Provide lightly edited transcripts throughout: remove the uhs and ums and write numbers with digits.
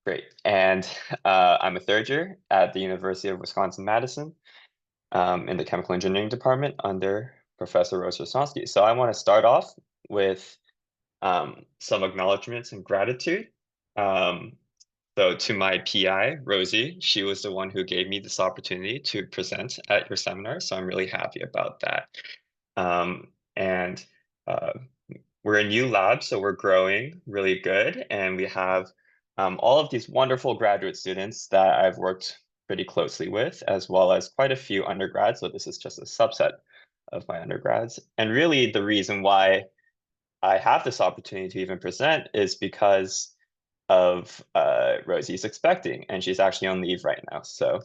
Great. And I'm a third year at the University of Wisconsin-Madison in the chemical engineering department under Professor Rososonsky. So I want to start off with some acknowledgments and gratitude. Um, so to my PI, Rosie, she was the one who gave me this opportunity to present at your seminar. So I'm really happy about that. And uh, we're a new lab, so we're growing really good. And we have all of these wonderful graduate students that I've worked pretty closely with, as well as quite a few undergrads. So this is just a subset of my undergrads. And really the reason why I have this opportunity to even present is because of Rosie's expecting, and she's actually on leave right now. So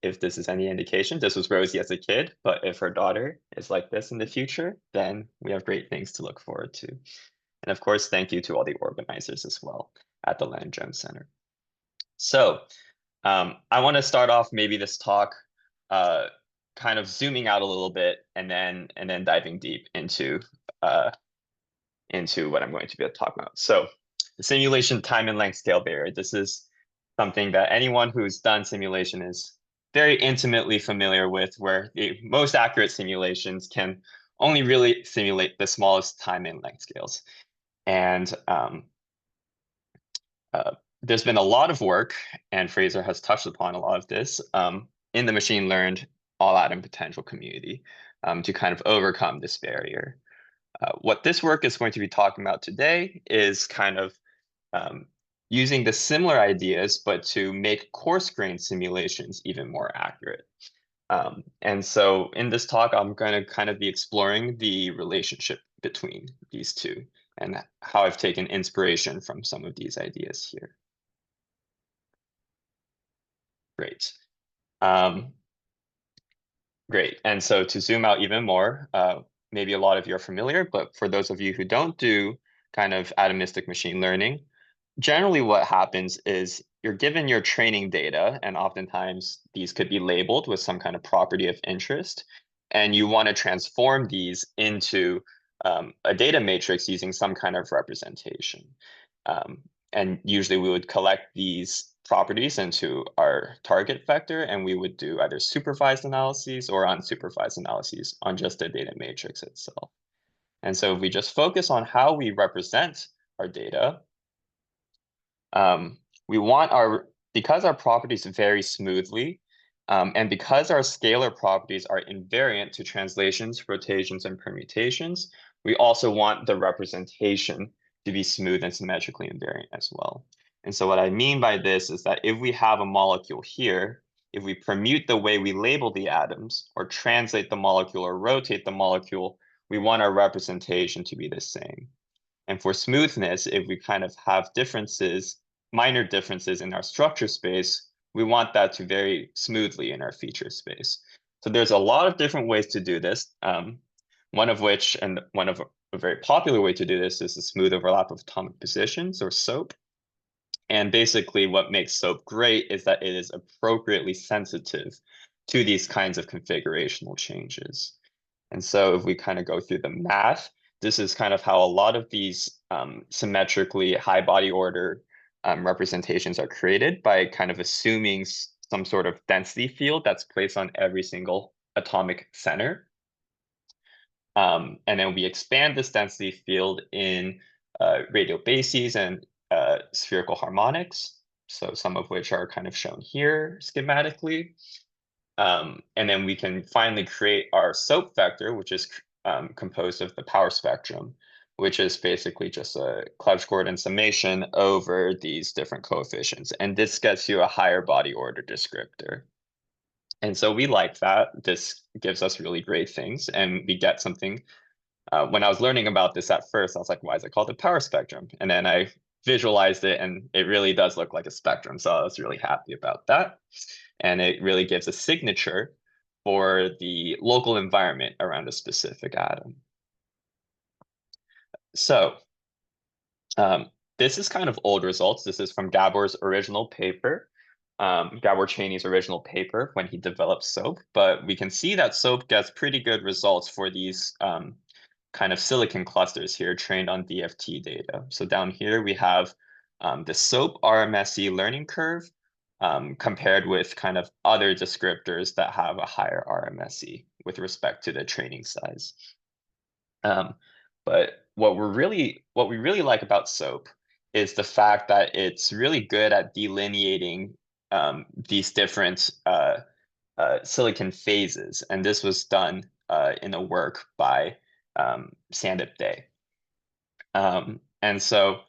if this is any indication, this was Rosie as a kid, but if her daughter is like this in the future, then we have great things to look forward to. And of course, thank you to all the organizers as well at the Lennard-Jones Centre. So I want to start off maybe this talk kind of zooming out a little bit and then diving deep into what I'm going to be talking about. So the simulation time and length scale barrier. This is something that anyone who's done simulation is very intimately familiar with, where the most accurate simulations can only really simulate the smallest time and length scales. And there's been a lot of work, and Fraser has touched upon a lot of this, in the machine learned all atom potential community to kind of overcome this barrier. What this work is going to be talking about today is kind of using the similar ideas, but to make coarse-grained simulations even more accurate. And so in this talk, I'm going to kind of be exploring the relationship between these two and how I've taken inspiration from some of these ideas here. Great. Great. And so to zoom out even more, maybe a lot of you are familiar, but for those of you who don't do kind of atomistic machine learning, generally what happens is you're given your training data, and oftentimes these could be labeled with some kind of property of interest, and you want to transform these into a data matrix using some kind of representation. And usually we would collect these properties into our target vector, and we would do either supervised analyses or unsupervised analyses on just the data matrix itself. And so if we just focus on how we represent our data, we want because our properties vary smoothly, and because our scalar properties are invariant to translations, rotations, and permutations, we also want the representation to be smooth and symmetrically invariant as well. And so what I mean by this is that if we have a molecule here, if we permute the way we label the atoms or translate the molecule or rotate the molecule, we want our representation to be the same. And for smoothness, if we kind of have differences, minor differences in our structure space, we want that to vary smoothly in our feature space. So there's a lot of different ways to do this. One of which, and one of a very popular way to do this, is the smooth overlap of atomic positions, or SOAP. And basically what makes SOAP great is that it is appropriately sensitive to these kinds of configurational changes. And so if we kind of go through the math, this is kind of how a lot of these symmetrically high body order representations are created, by kind of assuming some sort of density field that's placed on every single atomic center. And then we expand this density field in radial bases and spherical harmonics, so some of which are kind of shown here schematically. And then we can finally create our SOAP vector, which is composed of the power spectrum, which is basically just a Clebsch-Gordon summation over these different coefficients. And this gets you a higher body order descriptor. And so we like that. This gives us really great things. And we get something. When I was learning about this at first, I was like, why is it called a power spectrum? And then I visualized it, and it really does look like a spectrum. So I was really happy about that. And it really gives a signature for the local environment around a specific atom. So this is kind of old results. This is from Gabor's original paper, Gabor Cheney's original paper when he developed SOAP. But we can see that SOAP gets pretty good results for these kind of silicon clusters here trained on DFT data. So down here we have the SOAP RMSE learning curve compared with kind of other descriptors that have a higher RMSE with respect to the training size. But what we really like about SOAP is the fact that it's really good at delineating these different silicon phases, and this was done in a work by Sandip Day. And so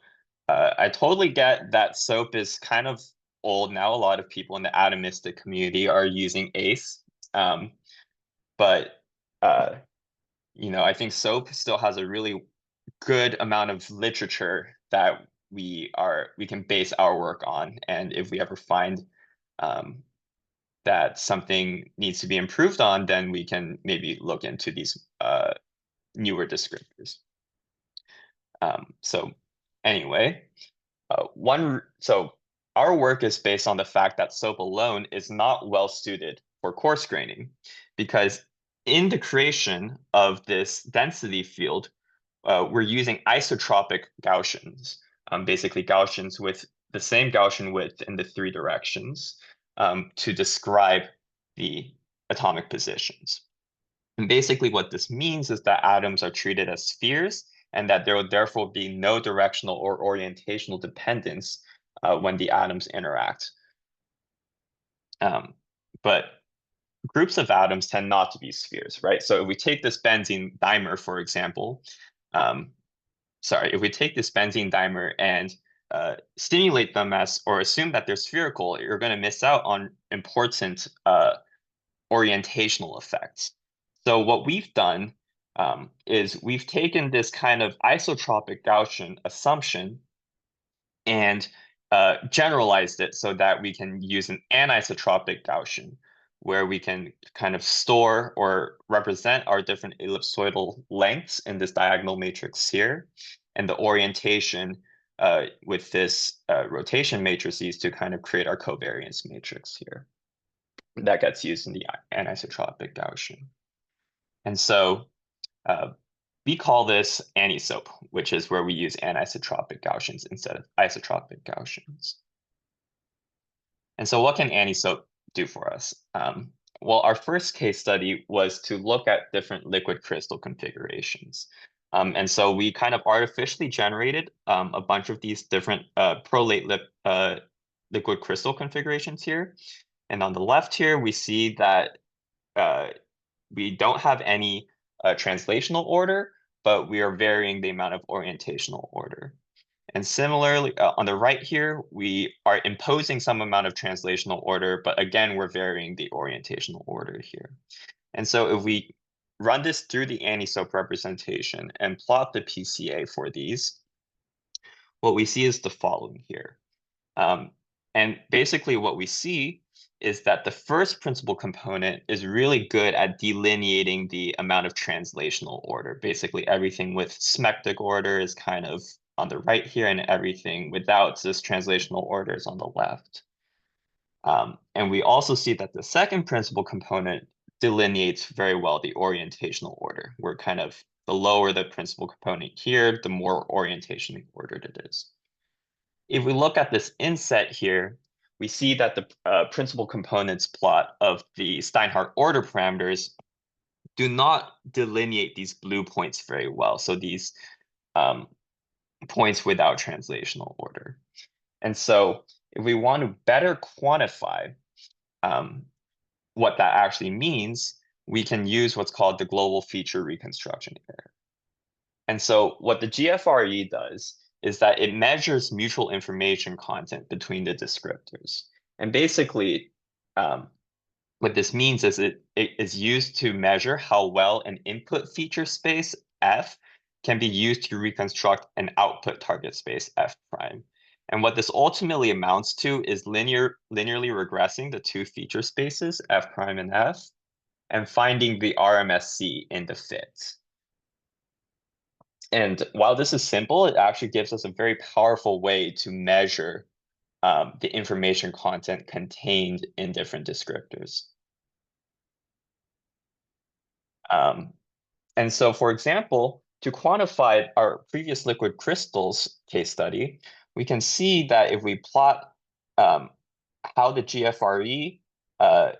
I totally get that SOAP is kind of old now. A lot of people in the atomistic community are using ACE, but I think SOAP still has a really good amount of literature that we can base our work on, and if we ever find that something needs to be improved on, then we can maybe look into these newer descriptors. So anyway, so our work is based on the fact that SOAP alone is not well suited for coarse graining, because in the creation of this density field, we're using isotropic Gaussians, basically Gaussians with the same Gaussian width in the 3 directions to describe the atomic positions. And basically what this means is that atoms are treated as spheres, and that there will therefore be no directional or orientational dependence when the atoms interact. But groups of atoms tend not to be spheres, right? So if we take this benzene dimer, for example, if we take this benzene dimer and stimulate them or assume that they're spherical, you're going to miss out on important orientational effects. So what we've done is we've taken this kind of isotropic Gaussian assumption and generalized it so that we can use an anisotropic Gaussian, where we can kind of store or represent our different ellipsoidal lengths in this diagonal matrix here, and the orientation with this rotation matrices to kind of create our covariance matrix here. That gets used in the anisotropic Gaussian. And so we call this AniSOAP, which is where we use anisotropic Gaussians instead of isotropic Gaussians. And so what can AniSOAP do for us? Well, our first case study was to look at different liquid crystal configurations. And so we kind of artificially generated a bunch of these different prolate liquid crystal configurations here. And on the left here, we see that we don't have any translational order, but we are varying the amount of orientational order. And similarly, on the right here, we are imposing some amount of translational order, but again, we're varying the orientational order here. And so if we run this through the AniSOAP representation and plot the PCA for these, what we see is the following here. And basically what we see is that the first principal component is really good at delineating the amount of translational order. Basically, everything with smectic order is kind of on the right here, and everything without this translational order is on the left. And we also see that the second principal component delineates very well the orientational order, where kind of the lower the principal component here, the more orientationally ordered it is. If we look at this inset here, we see that the principal components plot of the Steinhardt order parameters do not delineate these blue points very well. So these points without translational order. And so if we want to better quantify what that actually means, we can use what's called the global feature reconstruction error. And so what the GFRE does is that it measures mutual information content between the descriptors. And basically, what this means is it is used to measure how well an input feature space F can be used to reconstruct an output target space F prime. And what this ultimately amounts to is linearly regressing the two feature spaces, F prime and F, and finding the RMSC in the fit. And while this is simple, it actually gives us a very powerful way to measure the information content contained in different descriptors. And so, for example, to quantify our previous liquid crystals case study, we can see that if we plot how the GFRE uh,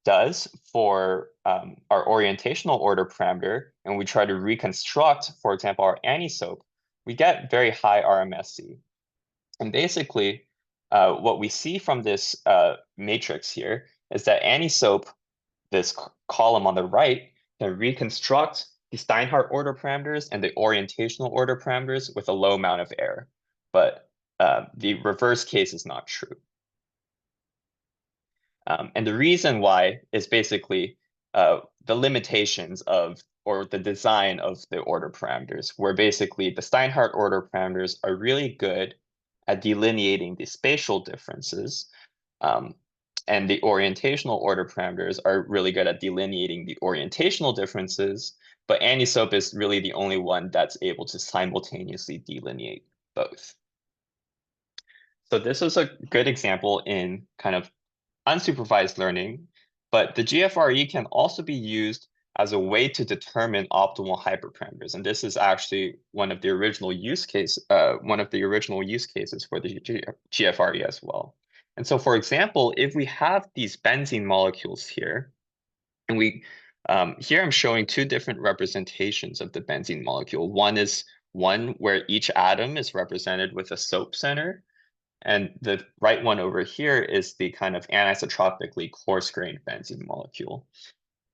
does for our orientational order parameter, and we try to reconstruct, for example, our AniSOAP, we get very high RMSE. And basically, what we see from this matrix here is that AniSOAP, this column on the right, can reconstruct the Steinhardt order parameters and the orientational order parameters with a low amount of error. But the reverse case is not true. And the reason why is basically the limitations of, or the design of the order parameters, where basically the Steinhardt order parameters are really good at delineating the spatial differences. And the orientational order parameters are really good at delineating the orientational differences, but AniSOAP is really the only one that's able to simultaneously delineate both. So this is a good example in kind of unsupervised learning, but the GFRE can also be used as a way to determine optimal hyperparameters. And this is actually one of the original use cases for the GFRE as well. And so, for example, if we have these benzene molecules here, and here I'm showing two different representations of the benzene molecule. One is one where each atom is represented with a SOAP center, and the right one over here is the kind of anisotropically coarse-grained benzene molecule.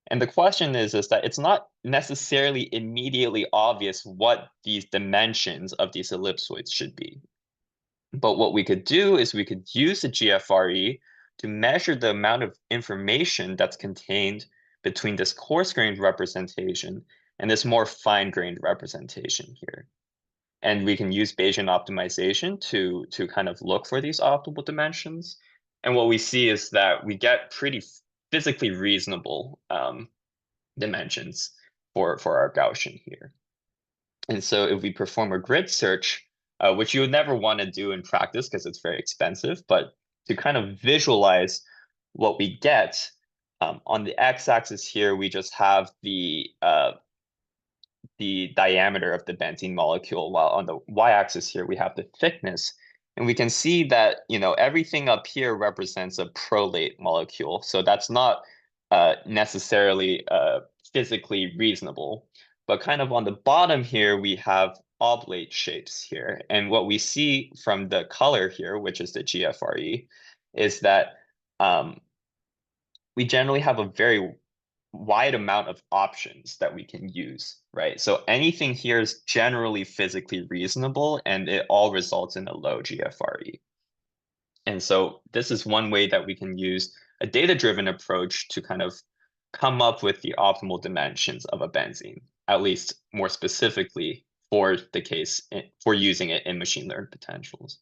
And the question is that it's not necessarily immediately obvious what these dimensions of these ellipsoids should be. But what we could do is we could use the GFRE to measure the amount of information that's contained between this coarse-grained representation and this more fine-grained representation here. And we can use Bayesian optimization to kind of look for these optimal dimensions. And what we see is that we get pretty physically reasonable dimensions for our Gaussian here. And so if we perform a grid search, which you would never want to do in practice because it's very expensive, but to kind of visualize what we get, on the x-axis here, we just have the diameter of the benzene molecule, while on the y-axis here, we have the thickness. And we can see that, everything up here represents a prolate molecule. So that's not necessarily physically reasonable. But kind of on the bottom here, we have oblate shapes here. And what we see from the color here, which is the GFRE, is that we generally have a very wide amount of options that we can use, right? So anything here is generally physically reasonable, and it all results in a low GFRE. And so this is one way that we can use a data-driven approach to kind of come up with the optimal dimensions of a benzene, at least more specifically for the case for using it in machine learned potentials.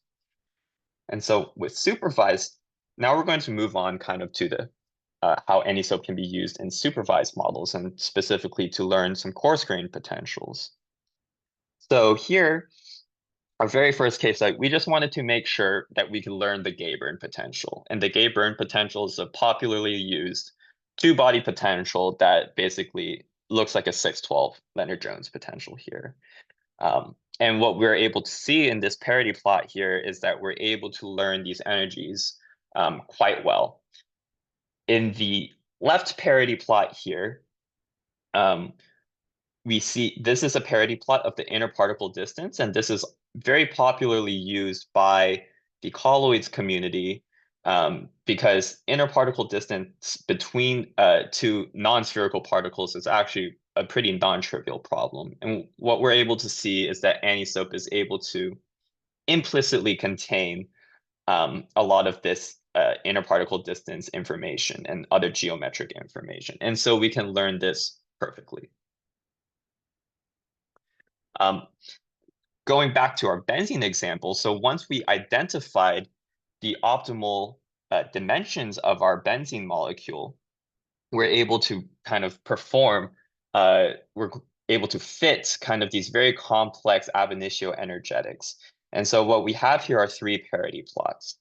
And so with supervised, now we're going to move on kind of to the how AniSOAP can be used in supervised models, and specifically to learn some coarse-grained potentials. So here, our very first case, we just wanted to make sure that we could learn the Gay-Byrne potential. And the Gay-Byrne potential is a popularly used two-body potential that basically looks like a 612 Lennard-Jones potential here. And what we're able to see in this parity plot here is that we're able to learn these energies quite well. In the left parity plot here, we see this is a parity plot of the inner particle distance, and this is very popularly used by the colloids community because inner particle distance between two non-spherical particles is actually a pretty non-trivial problem. And what we're able to see is that AniSOAP is able to implicitly contain a lot of this inner particle distance information and other geometric information. And so we can learn this perfectly. Going back to our benzene example, so once we identified the optimal dimensions of our benzene molecule, we're able to kind of perform, we're able to fit kind of these very complex ab initio energetics. And so what we have here are three parity plots.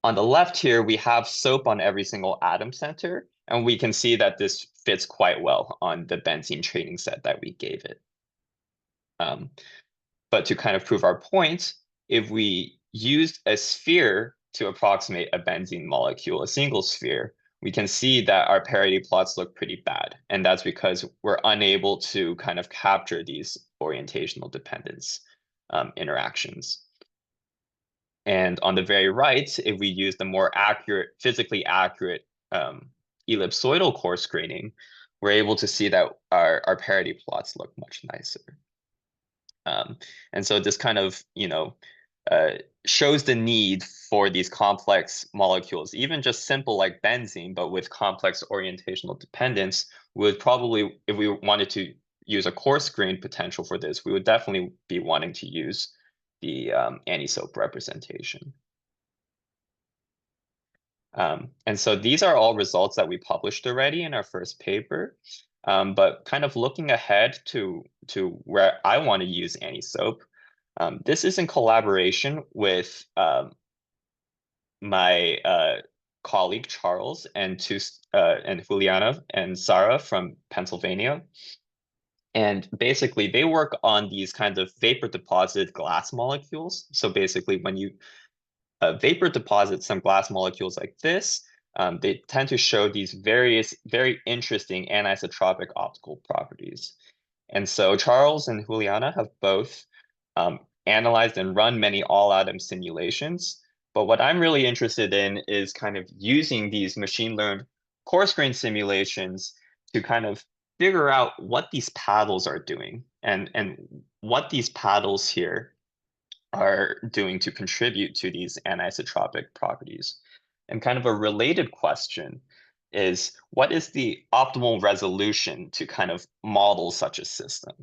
On the left here, we have SOAP on every single atom center, and we can see that this fits quite well on the benzene training set that we gave it. But to kind of prove our point, if we used a sphere to approximate a benzene molecule, a single sphere, we can see that our parity plots look pretty bad. And that's because we're unable to kind of capture these orientational dependence interactions. And on the very right, if we use the more accurate, physically accurate ellipsoidal coarse graining, we're able to see that our parity plots look much nicer. And so this kind of, shows the need for these complex molecules, even just simple like benzene, but with complex orientational dependence, would probably, if we wanted to use a coarse-grained potential for this, we would definitely be wanting to use the AniSOAP representation. And so these are all results that we published already in our first paper. But kind of looking ahead to where I want to use AniSOAP, this is in collaboration with my colleague Charles and Juliana and Sarah from Pennsylvania. And basically, they work on these kinds of vapor deposited glass molecules. So basically, when you vapor deposit some glass molecules like this, they tend to show these various very interesting anisotropic optical properties. And so Charles and Juliana have both analyzed and run many all-atom simulations. But what I'm really interested in is kind of using these machine-learned coarse-grained simulations to kind of figure out what these paddles are doing and what these paddles here are doing to contribute to these anisotropic properties. And kind of a related question is, what is the optimal resolution to kind of model such a system?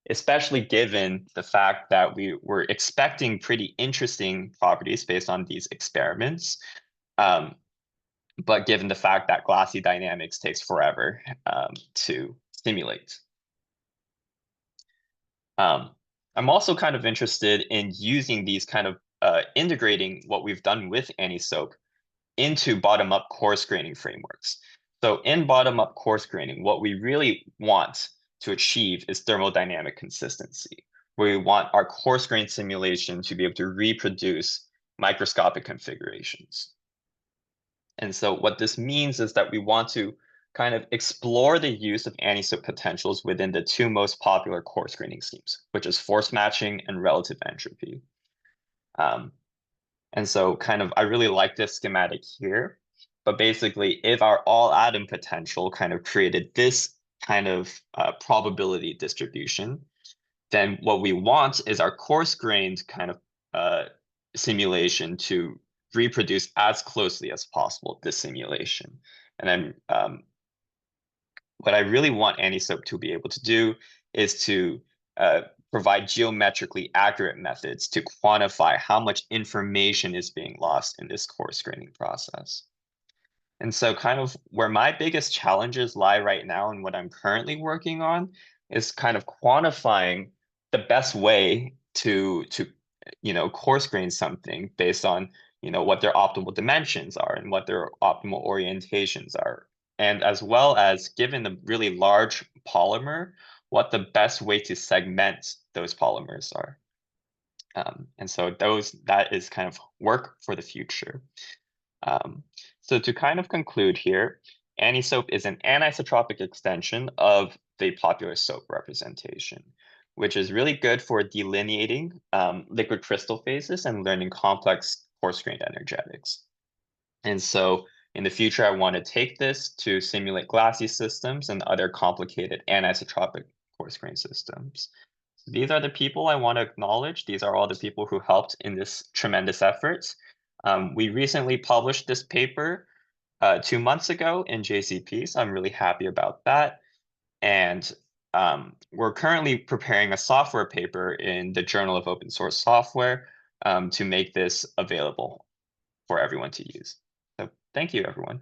Especially given the fact that we were expecting pretty interesting properties based on these experiments, but given the fact that glassy dynamics takes forever to simulate. I'm also kind of interested in using these kind of integrating what we've done with AniSOAP into bottom-up coarse graining frameworks. So in bottom-up coarse graining, what we really want to achieve is thermodynamic consistency, where we want our coarse grain simulation to be able to reproduce microscopic configurations. And so what this means is that we want to kind of explore the use of AniSOAP potentials within the two most popular coarse graining schemes, which is force matching and relative entropy. And so kind of, I really like this schematic here, but basically if our all atom potential kind of created this kind of probability distribution, then what we want is our coarse grained kind of simulation to reproduce as closely as possible this simulation. And then what I really want AniSOAP to be able to do is to provide geometrically accurate methods to quantify how much information is being lost in this coarse graining process. And so kind of where my biggest challenges lie right now and what I'm currently working on is kind of quantifying the best way to coarse grain something based on what their optimal dimensions are and what their optimal orientations are, and as well as given the really large polymer, what the best way to segment those polymers are. And so that is kind of work for the future. So to kind of conclude here, AniSOAP is an anisotropic extension of the popular SOAP representation, which is really good for delineating liquid crystal phases and learning complex coarse-grained energetics. And so in the future, I want to take this to simulate glassy systems and other complicated anisotropic coarse-grained systems. So these are the people I want to acknowledge. These are all the people who helped in this tremendous effort. We recently published this paper 2 months ago in JCP, so I'm really happy about that. And we're currently preparing a software paper in the Journal of Open Source Software to make this available for everyone to use. So thank you, everyone.